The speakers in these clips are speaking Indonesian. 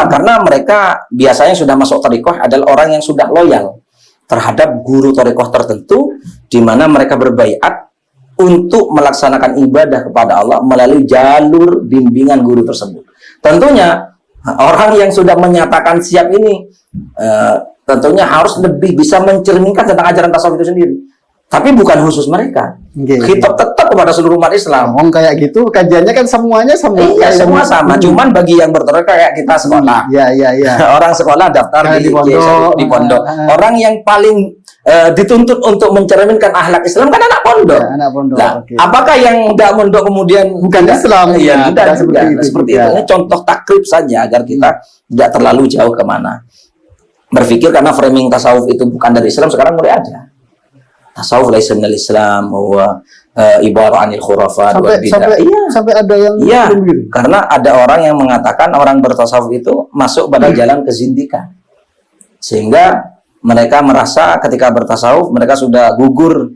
Kenapa? Karena mereka biasanya sudah masuk thariqah adalah orang yang sudah loyal terhadap guru thariqah tertentu, di mana mereka berbaiat untuk melaksanakan ibadah kepada Allah melalui jalur bimbingan guru tersebut. Tentunya orang yang sudah menyatakan siap ini tentunya harus lebih bisa mencerminkan tentang ajaran tasawuf itu sendiri. Tapi bukan khusus mereka. Khitab tetap kepada seluruh umat Islam. Kayak gitu, kajiannya kan semuanya sama. Iya, semua sama. Cuman bagi yang bertoreko kayak kita sekolah. Iya. Orang sekolah daftar di pondok. Orang yang paling dituntut untuk mencerminkan akhlak Islam kan anak pondok. Ya, anak pondok. Nah, apakah yang tidak mondok kemudian bukan Islam? Iya, tidak seperti itu. Ini contoh takrib saja agar kita tidak terlalu jauh kemana. Berpikir karena framing tasawuf itu bukan dari Islam, sekarang mulai ada. Tasawuf laisa minal Islam wa ibarah anil khurafat wal bidah. Sampai ada yang karena ada orang yang mengatakan orang bertasawuf itu masuk pada jalan kezindikan. Sehingga mereka merasa ketika bertasawuf mereka sudah gugur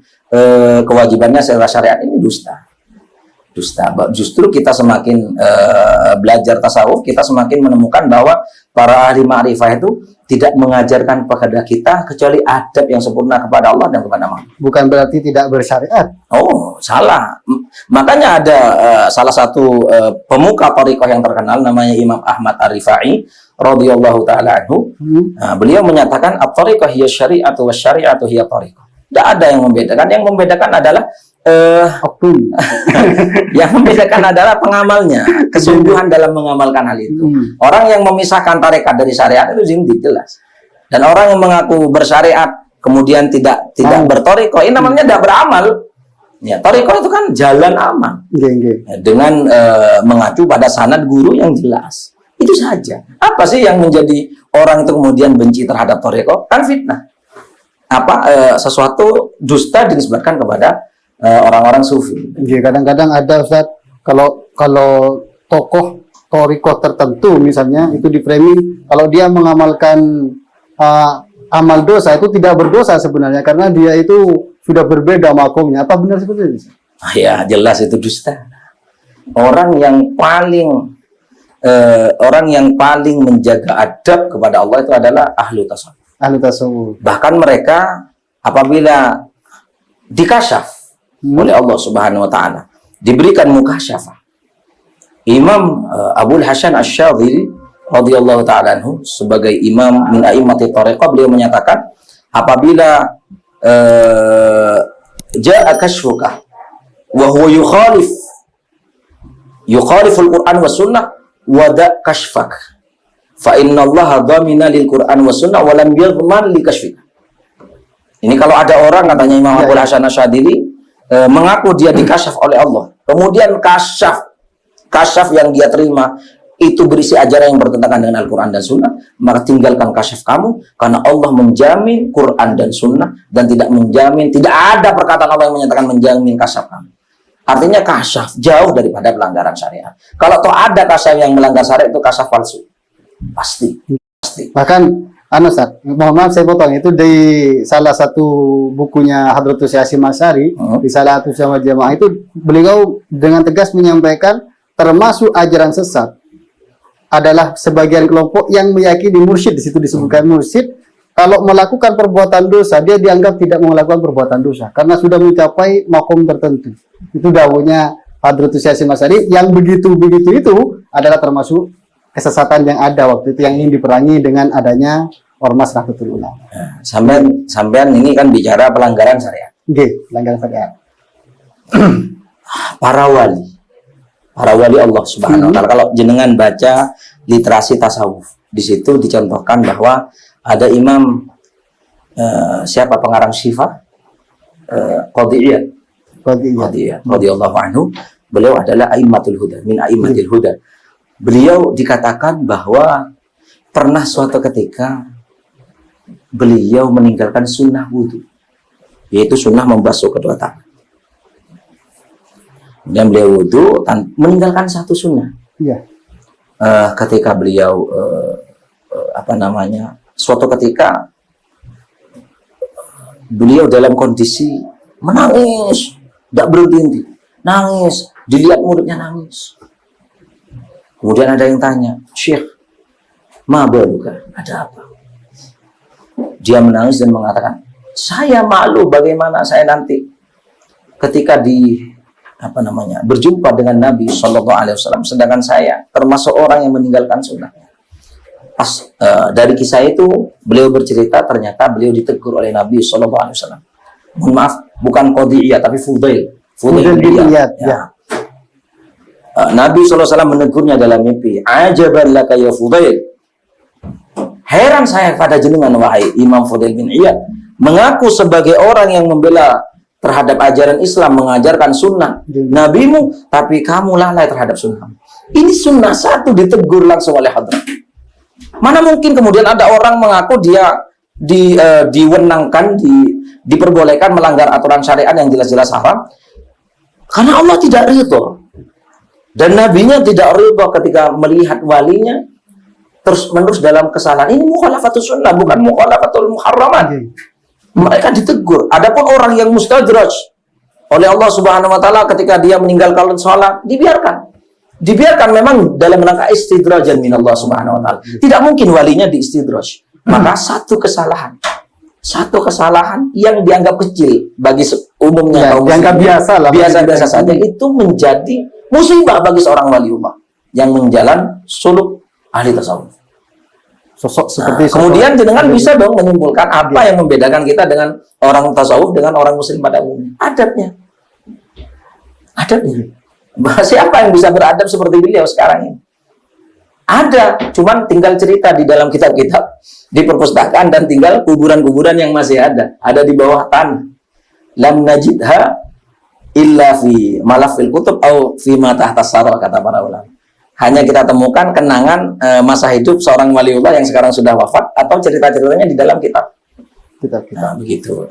kewajibannya secara syariat. Ini dusta. Justru kita semakin belajar tasawuf, kita semakin menemukan bahwa para ahli ma'rifah itu tidak mengajarkan kepada kita kecuali adab yang sempurna kepada Allah dan kepada makhluk. Bukan berarti tidak bersyariat. Oh, salah. Makanya ada salah satu pemuka thariqah yang terkenal namanya Imam Ahmad Ar-Rifai radhiyallahu taala anhu. Nah, beliau menyatakan at-thariqah hiya syari'atu wa syari'atu hiya thariqah. Tidak ada yang membedakan. Yang membedakan adalah yang membedakan adalah pengamalnya, kesungguhan dalam mengamalkan hal itu. Orang yang memisahkan tarekat dari syariat itu zindik jelas. Dan orang yang mengaku bersyariat kemudian tidak berthariqah, ini namanya tidak beramal. Ya, thariqah itu kan jalan aman. Ya, dengan mengacu pada sanad guru yang jelas. Itu saja. Apa sih yang menjadi orang itu kemudian benci terhadap thariqah? Kan fitnah. Sesuatu dusta dinisbatkan kepada orang-orang sufi. Kadang-kadang ada Ustaz, kalau tokoh thariqah tertentu misalnya itu di framing kalau dia mengamalkan amal dosa itu tidak berdosa sebenarnya karena dia itu sudah berbeda makomnya. Apa benar seperti itu? Ya, jelas itu dusta. Orang yang paling menjaga adab kepada Allah itu adalah ahlu tasawuf. Ahlu tasawuf. Bahkan mereka apabila dikasyaf oleh Allah Subhanahu wa taala, diberikan mukasyafah. Imam Abul Hasan Asy-Syadzili radhiyallahu taala anhu sebagai imam min a'immati thariqah, beliau menyatakan apabila ja'a kashfuka wa huwa yukhaliful Qur'an was sunnah wada kashfak fa innallaha dhamina lil Qur'an was sunnah wa lam yadhman li kashfika. Ini kalau ada orang, katanya Imam Abul Hasan Asy-Syadzili, mengaku dia dikasyaf oleh Allah, kemudian kasyaf yang dia terima itu berisi ajaran yang bertentangan dengan Al-Quran dan Sunnah, maka tinggalkan kasyaf kamu, karena Allah menjamin Quran dan Sunnah dan tidak ada perkataan Allah yang menyatakan menjamin kasyaf kamu. Artinya kasyaf jauh daripada pelanggaran syariat. Kalau ada kasyaf yang melanggar syariat, itu kasyaf palsu, pasti. Bahkan Ustaz, mohon maaf saya potong, itu di salah satu bukunya Hadratus Hashim Asy'ari, di salah satu sama jamaah itu beliau dengan tegas menyampaikan termasuk ajaran sesat adalah sebagian kelompok yang meyakini mursyid, di situ disebutkan mursyid, kalau melakukan perbuatan dosa dia dianggap tidak melakukan perbuatan dosa karena sudah mencapai makom tertentu. Itu dawuhnya Hadratus Hashim Asy'ari yang begitu itu adalah termasuk kesesatan yang ada waktu itu yang ingin diperangi dengan adanya Ormas Nahdlatul Ulama. Sampean ini kan bicara pelanggaran syariat. Pelanggaran syariat. Para wali Allah Subhanahu wa taala, kalau jenengan baca literasi tasawuf, di situ dicontohkan bahwa ada imam siapa pengarang Syifa? Qadhiyah radhiyallahu anhu. Beliau adalah a'immatul huda, min a'immatil huda. Beliau dikatakan bahwa pernah suatu ketika beliau meninggalkan sunnah wudhu, yaitu sunnah membasuh kedua tangan. Dan beliau wudhu meninggalkan satu sunnah. Ketika beliau suatu ketika beliau dalam kondisi menangis, tidak berhenti, nangis, dilihat muridnya nangis. Kemudian ada yang tanya, Syekh, Ma baluka, ada apa? Dia menangis dan mengatakan, saya malu bagaimana saya nanti ketika berjumpa dengan Nabi Shallallahu Alaihi Wasallam, sedangkan saya termasuk orang yang meninggalkan sunnah. Pas dari kisah itu beliau bercerita ternyata beliau ditegur oleh Nabi Shallallahu Alaihi Wasallam. Mohon maaf, bukan Qadiyah tapi Fudail bin Iyad. Ya. Nabi Shallallahu Alaihi Wasallam menegurnya dalam mimpi. Ajaban laka ya Fudail. Heran saya pada jenengan wahai Imam Fudail bin Iyad, mengaku sebagai orang yang membela terhadap ajaran Islam, mengajarkan sunnah nabimu, tapi kamu lalai terhadap sunnah. Ini sunnah satu ditegur langsung oleh hadrat. Mana mungkin kemudian ada orang mengaku dia diwenangkan, diperbolehkan melanggar aturan syariat yang jelas-jelas haram, karena Allah tidak ridho dan nabinya tidak ridho ketika melihat walinya terus-menerus dalam kesalahan. Ini mukhalafatus sunnah, bukan mukhalafatul muharramat. Mereka ditegur. Adapun orang yang mustadraj oleh Allah Subhanahu wa taala ketika dia meninggalkan salat, dibiarkan memang dalam rangka istidrajan min Allah Subhanahu wa taala. Tidak mungkin walinya diistidraj. Maka satu kesalahan yang dianggap kecil bagi umumnya kaum dianggap biasa saja, itu menjadi musibah bagi seorang waliullah yang menjalan suluk ahli tasawuf. Sosok seperti kemudian jenengan bisa dong menyimpulkan apa yang membedakan kita dengan orang tasawuf dengan orang muslim pada umumnya. Adabnya. Siapa yang bisa beradab seperti beliau sekarang ini? Ada, cuman tinggal cerita di dalam kitab-kitab di perpustakaan dan tinggal kuburan-kuburan yang masih ada di bawah tanah. Lam najidha illa fi malafil kutub au fi ma tahta sarah, kata para ulama. Hanya kita temukan kenangan masa hidup seorang waliullah yang sekarang sudah wafat atau cerita-ceritanya di dalam kitab. Begitu.